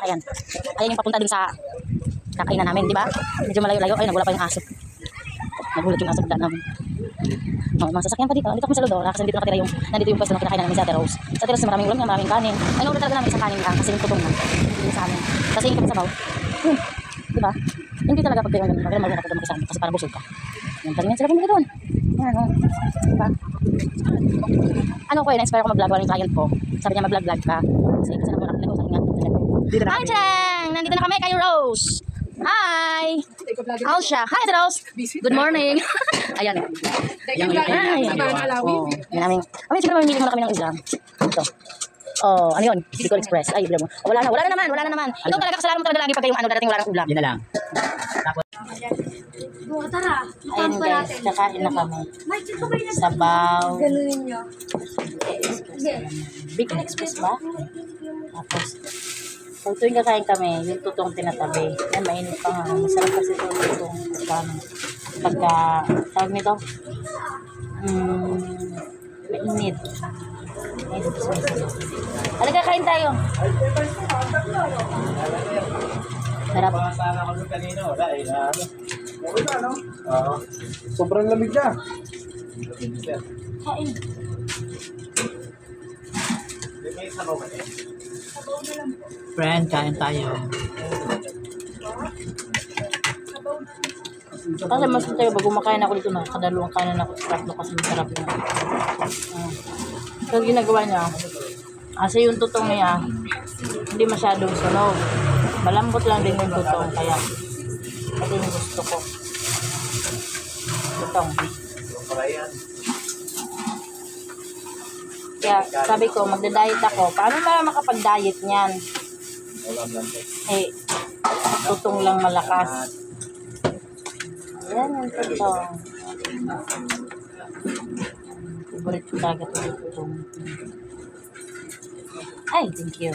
Ayan. Ayan yung papunta dun sa kakainan namin, di ba? Medyo malayo-layo. Ayun, nagwala pa yung aso. Nagulat yung aso pagdaan namin. Mga sasakyan pa dito. Dito kami sa Lodo. Kasi dito nakatira yung, nandito yung pwesto na kinakain namin sa Ate Rose. Sa Ate Rose maraming ulam, maraming kanin. Ay, nauna talaga namin isang kanin lang kasi yung tutong na. Hindi sa amin. Kasi yung kami sabaw. Yun. Di ba? Hindi talaga pag kayo ganun. Maganda marunong ka dumaki kasi para busog ka. Yan, tingnan sila bumili doon. Yan, o. Di ba? Ano ko yun, na-inspire ko mag-vlog. Walang client ko. Sabi niya mag-vlog ka. Kasi na muna ako. Sabi nga. Hi, Cheng! Nandito na kami kay Rose. Hi! How's siya? Hi, Rose! Good morning! Ayan eh. Yan namin. Kami siguro mamimili muna kami ng ulam. Ito. Oh, ano yun? Bicol Express. Ay, ulam mo. Oh, wala na naman. Ikaw talaga kasalanan mo talaga lagi pag yung ano darating wala ng ulam. Yun na lang. Tara. Ayun guys, kakain na kami. Sabaw. Ganunin nyo. Bicol Express ba? Tapos, pag tuwing kakain kami, yung tutong tinatabi. Yan, mainit pa nga. Masarap kasi ito yung tutong. Pagka, tawag nito? Mainit. Talaga, kain tayo. Sarap. Sobrang lamig na. Kain. Friend, kain tayo. Kasi mas tayo, pag kumakain ako dito na, kadalawang kanan ako sa tatlo kasi masarap na. So, ginagawa niya, kasi yung tutong niya, hindi masyadong sunog. Malambot lang din yung tutong, kaya ito yung gusto ko. Tutong. Kaya sabi ko, magda-diet ako. Paano na makapag-diet niyan? Eh, tutong lang malakas. Ayan yung tutong. Favorite ko talaga ito tutong. Ay, thank you.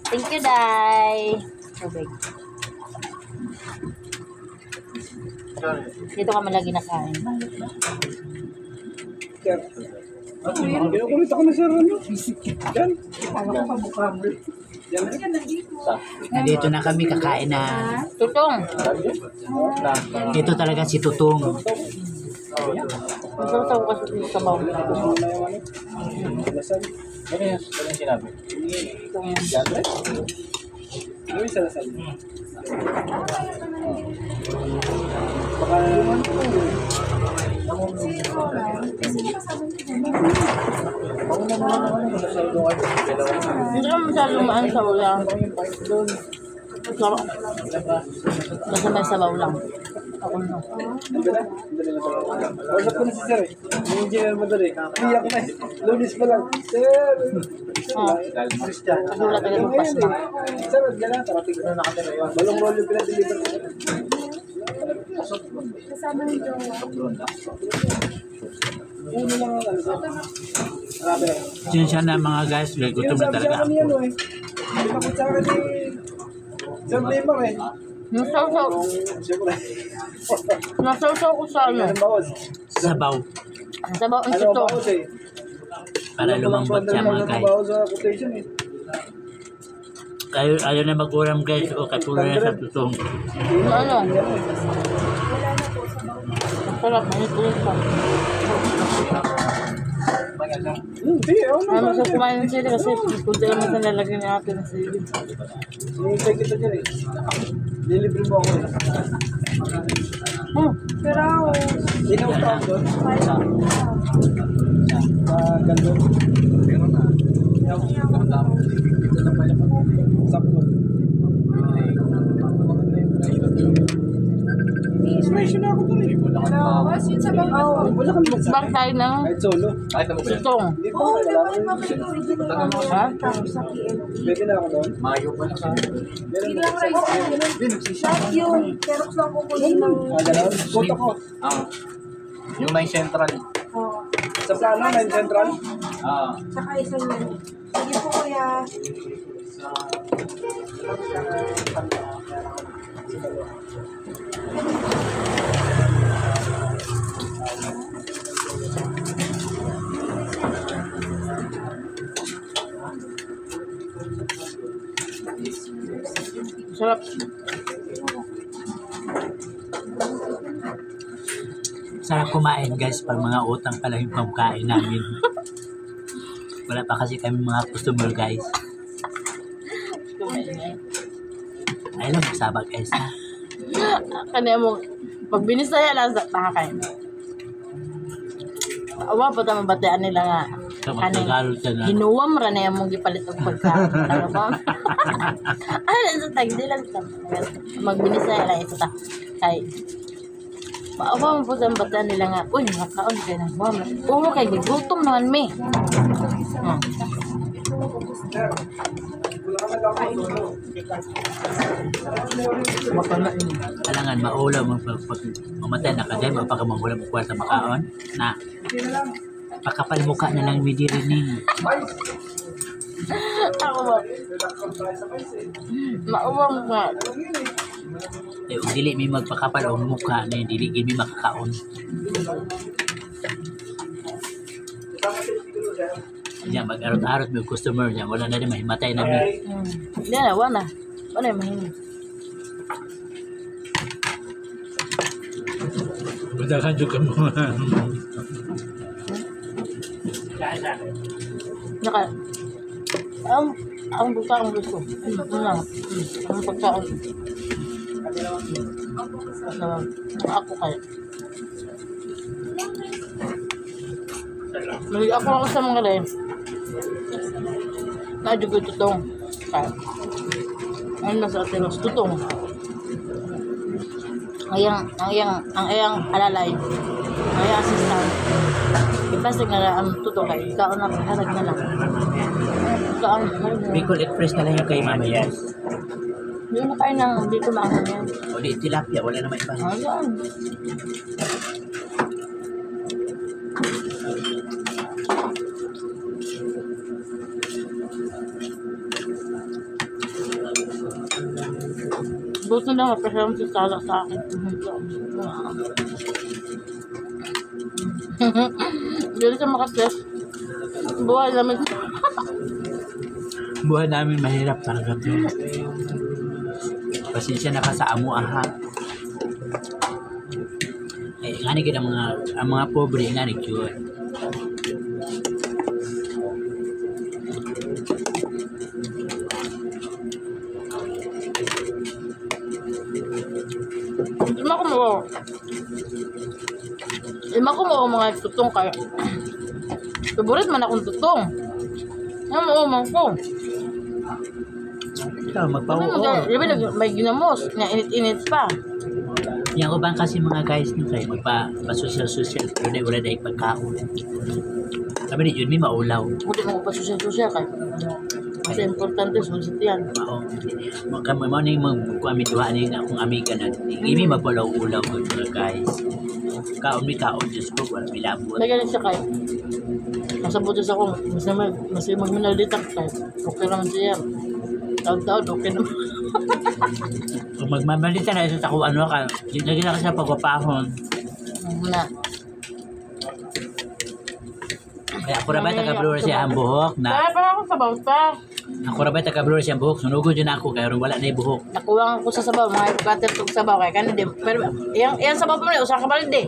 Thank you, Day. Tubig. Dito kami lagi nakain. Kinukulit ako na sir, ano? Yan. Nandito na kami kakain na. Tutong. Ito talaga si Tutong. Masarap ako kasi yung sabaw. Ano yung sinabi? Ano yung salasal? Baka naman ito. Hindi ka masyadong maan sa ulam. Basta may sabaw lang. Ako na. Usap ko na si sir eh. Yung engineer mo doon eh. Iyak na eh. Lunis pa lang. Sir! Christian. Nagulat agad ng pasma. Sir, dyan na. Tarating na nakatira. Balong roll yung pinadeliver ko. Kasama ng jowa. Uno lang ang ano. Marami na. Sinsya na mga guys, gutom na talaga ako. Ano eh. Pinakot sa akin eh. Sir Blamer eh. Nasaw-saw. Siyempre. Nasaw-saw ko sa ano. Anong bawas? Sabaw. Sabaw ang Ano tutong. bawas eh. Para lumambot siya mga guys. Bawas sa quotation eh. Ayaw na mag-uram guys o katulad na sa Tutong. Ano? Masarap. Manit-ulit pa. Hindi, ako na. Ano sa kumain ng sili kasi kunti lang natin lalagyan natin ng sili. Sinintay kita dyan eh. Delivery mo ako. Pero ako. Ikaw pa ako doon. Gandun. Meron na. Sakto. Inspiration na ako doon eh. Mas yun sa bawang ako. Wala kami magsabi. Bang tayo ng Kahit solo. tutong. Hindi pa. Wala kami. Ha? Pwede na ako doon. Hindi lang rice. Shot yun. Pero kung lang kukunin ng... Dalaw. Quote ako. Yung 9 Central. Oo. Sa plano, 9 Central. Saka isa yun. Sige po kuya. Sarap. Sarap kumain guys pag mga utang pala yung pagkain namin. Wala pa kasi kami mga customer guys. Ay lang, sabag guys ha. Kanya mo, pag binisaya lang sa pakakain. Awa po tama batian nila nga. So magtagalog ka na. Hinuwam ra na yung mong gipalit og pagkain. Ano ba? Ay, sa tagdi lang sa magbinisaya lang ito ta. Kay maawa mo po sa batian nila nga. Uy, nakaon kayo na. Oo, kay gutom naman me. Kailangan maulaw mo pag mamatay na ka dyan, magpakamangulam mo kwarta makaon na pakapal mukha na lang midirining. Ako ba? Maawang nga. Eh, kung dili may magpakapal o mukha na yun, dili gini makakaon. Yan, mag-arot-arot may customer niya, wala na rin mahimatay namin. Hindi na, wala. Wala yung mahingi. Badakan juga mo. Naka, ang pagkain gusto. Ang pagkain. Ako kaya. Mali ako sa mga rin. Nadyo ko tutong. Kaya. Ano na sa atiros? Tutong. Ang iyang alalay. Ang iyang assistant. Ipasig na ang tutong kay. Kaon na, harag na lang. Kaon, harag na lang. Bicol Express na lang yung kay Mama Yes. Hindi na kayo nang dito maangan yan. O di tilapia, wala naman iba. Ayan. Buto na nga, pero si Sala sa akin. Hindi sa makatest. Buhay namin. Buhay namin mahirap talaga to. Pasensya na ka sa amo aha. Eh, nga ni ang mga pobre nga ni yun. Lima ko mo mga tutong kaya. Favorite man akong tutong. Ano mo man ko. Ikaw, magpa-oo. May ginamos. Nga init-init pa. Yan ko bang kasi mga guys nyo kayo, magpa-social-social. Wala na pagkaon. Sabi ni Jun, may maulaw. Hindi mo pa social-social kaya. Kasi importante, sulit yan. Oo. Kami mo na yung magkuamituhan niya akong amiga na hindi magpalaw-ulaw ko mga guys. Kaon, Diyos ko, wala may labot. Nagalit siya kayo. Nasa butos ako, mas magminalditak kayo. Okay naman siya. Taon-taon, okay naman. Kung magmamalita na isa ako, ano ka, naging ako sa pagpapahon. Na. Kaya ako rabay taga-blur siya ang buhok na. Kaya pa ako sa bauta. Ako rabay taga-blur siya ang buhok, sunugod yun ako, kaya wala na yung buhok. Nakuha ko sa sabaw, mga cutter tog sabaw kaya kanina din. Pero yung sabaw pa mo usang kabalid eh.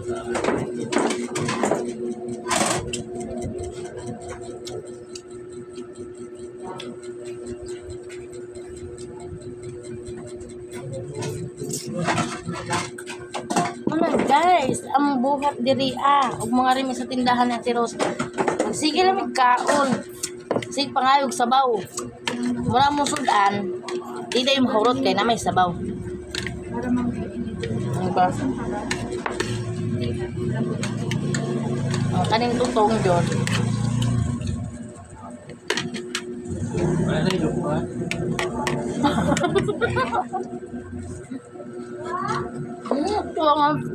Ano guys, ang buhat diri ug mga rimi sa tindahan na tiros. Sige lang kaon. Sige pangayog sabaw. Wala mo sudan. Di na yung mahurot kay na may sabaw. Ano ba? Kaning tutong dyan. Wala na yung ba?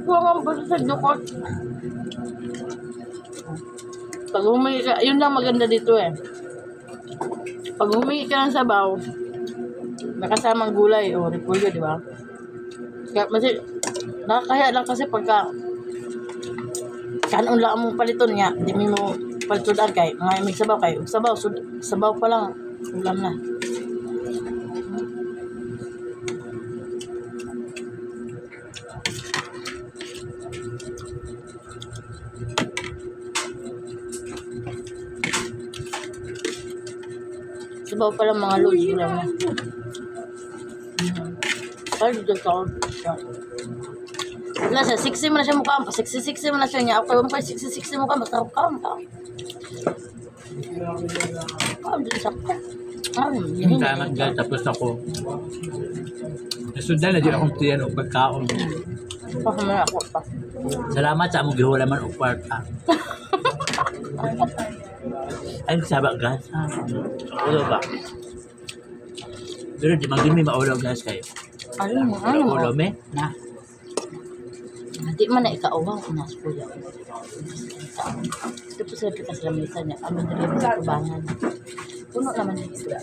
Kuwangan pa sa dukot. Pag humingi ka, yun lang maganda dito eh. Pag humingi ka ng sabaw, nakasamang gulay o repolyo, di ba? Kasi, nakakaya lang kasi pagka kanon lang mong paliton nga, di mo palitudan kay, mga may sabaw kay, sabaw pa lang, ulam na. sabaw pa lang mga lods lang. Kaya dito sa wala siya, 60 mo na siya mukha. 60 mo na siya niya. Ako pa 60 mukha. Basta ako ka. Dito sa ka. Salamat guys, tapos ako. Nasundan na din akong tiyan o pagkaon. Pakamala ako pa. Salamat sa among gihulaman o kwarta. Ay, sabak guys. Ulo ba? Pero di magdumi maulaw guys kayo. Ano mo? Ulo me? Na. Hindi man na ikauwaw ko na sa kuya. Ito po sila pikas lamisa niya. Amin na rin sa tubangan. Puno naman yung isla.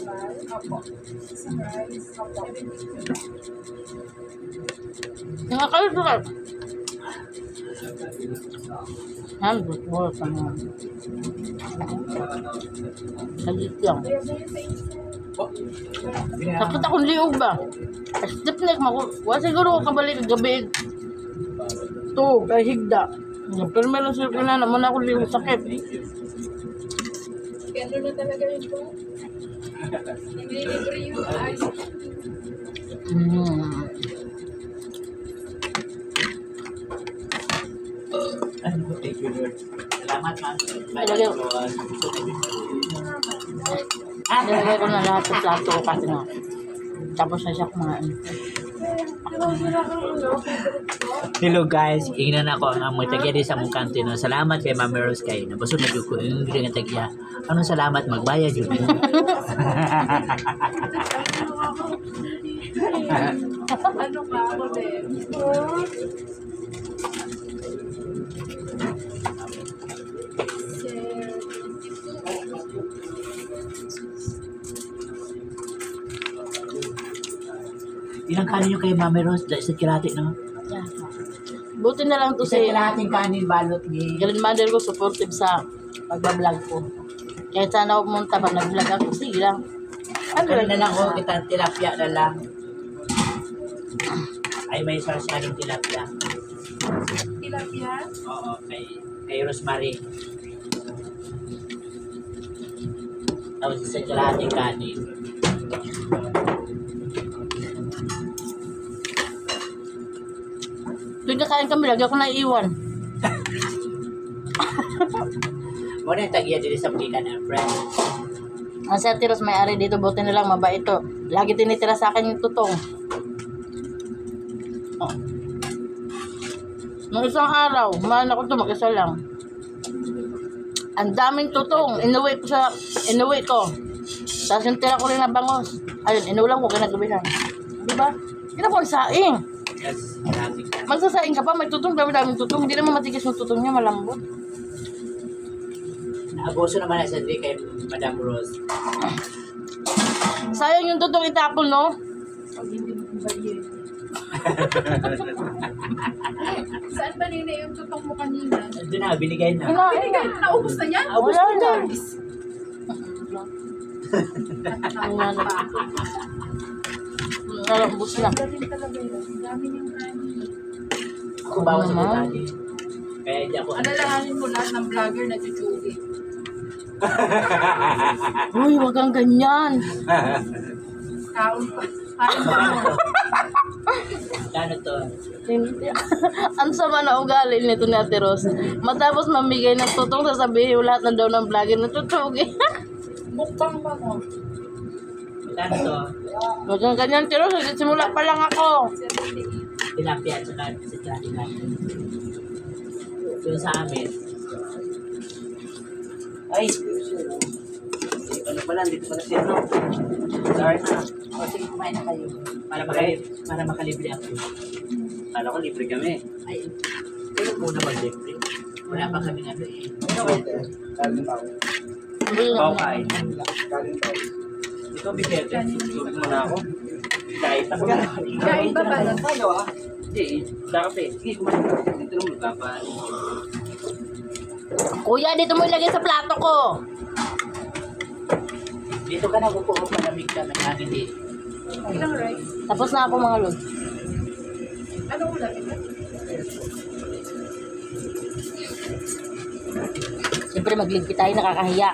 Nga kayo sila. Handbook mo sa mga. Kalit lang. Sakit akong liog ba? Step neck mako. Wa siguro ko kabalik gabi. To, kay higda. Pero meron sila na naman ako liog sakit. Gano'n na talaga yun po. Nililibre yung ayos. Thank you Lord. Salamat ma'am. Nilagay ko na lahat sa plato ko kasi nga. Tapos na siya kumain. Hello guys, ingnan ako ang amoy tagya di sa mong kantin. Salamat kay Ma'am Rose kay nabusog na ko yung nga tagya. Anong salamat magbayad yun. Ano ka ako din? Ilang kanin nyo kay Ma'am Rose dahil sa kirati no? Yan. Buti na lang to Sa si kirating kanin balot ni grandmother ko supportive sa pagbablog ko. Kahit sana ako pumunta pag nag-vlog ako, sige lang. Ano na lang ko kita tilapia na lang. Ay may sarsyadong tilapia. Tilapia? Oo, kay Rosemary. Tapos sa kirating kanin. Tuwing kakain kami, lagi ako naiiwan. Muna yung tagya dito sa plikan ng friend. Ang si Ate Ros may ari dito, buti na lang, mabait to. Lagi tinitira sa akin yung tutong. Oh. Nung isang araw, mahal ako to, mag-isa lang. Ang daming tutong, inuwi ko. Tapos yung tira ko rin na bangos. Ayun, inulam ko, kinagabihan. Diba? Hindi na ko saing. Yes, kirating kanin. Magsasaing ka pa, may tutong, daming tutong. Hindi naman matigas yung tutong niya, malambot. Naabuso naman na sa di kay Madam Rose. Sayang yung tutong itapon, no? Saan ba nila yung tutong mo kanina? Doon na, binigay na. Kinain na. Naubos na niya? Wala na. Nalambos na. Galing talaga yun. Ang dami niyang kanin. Ako bawa sa butani. Kaya hindi ako... Alalahanin mo lahat ng vlogger na chuchugi. Uy, wag kang ganyan. Kaon pa. Kain pa mo. Kano to? Ang sama na ugali nito ni Ate Ros. Matapos mamigay ng tutong, sasabihin lahat na daw ng vlogger na tutugi. Mukbang pa mo. Kano to? Wag kang ganyan, Ate Ros. Simula pa lang ako. Tilapia at saka sa kirating kanin. Doon sa amin. Ay! Ano pala, dito pala siya, no? Sorry na. O, sige, kumain na kayo. Para makalibre ako. Kala ko libre kami. Ay, kayo muna mag-libre. Wala pa kami ano eh. Kaling tao. Bawa kain. Kaling tao. Ito, bigete. Tubig mo na ako. Kahit ako na. Kain pa ba? Hindi, sa kape. Sige, kumain ka. Dito naman magkapan. Kuya, dito mo ilagay sa plato ko. Dito ka na kukuha malamig ka. May hangin din. Ilang rice? Tapos na ako mga lod. Anong ulam ito? Siyempre magligpit tayo, nakakahiya.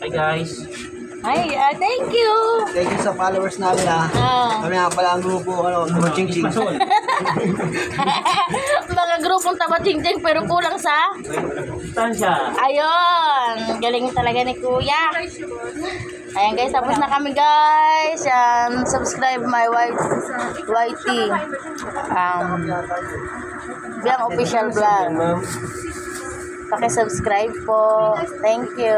Hi guys. Ay, thank you. Thank you sa followers namin ha. Kami nga pala ang grupo, Ching Ching. Mga grupong taba-ching-ching pero kulang sa... Tansya. Ayun! Galing talaga ni Kuya. Ayan guys, tapos na kami guys. Subscribe my YT. Biang official vlog. Paki-subscribe po. Thank you.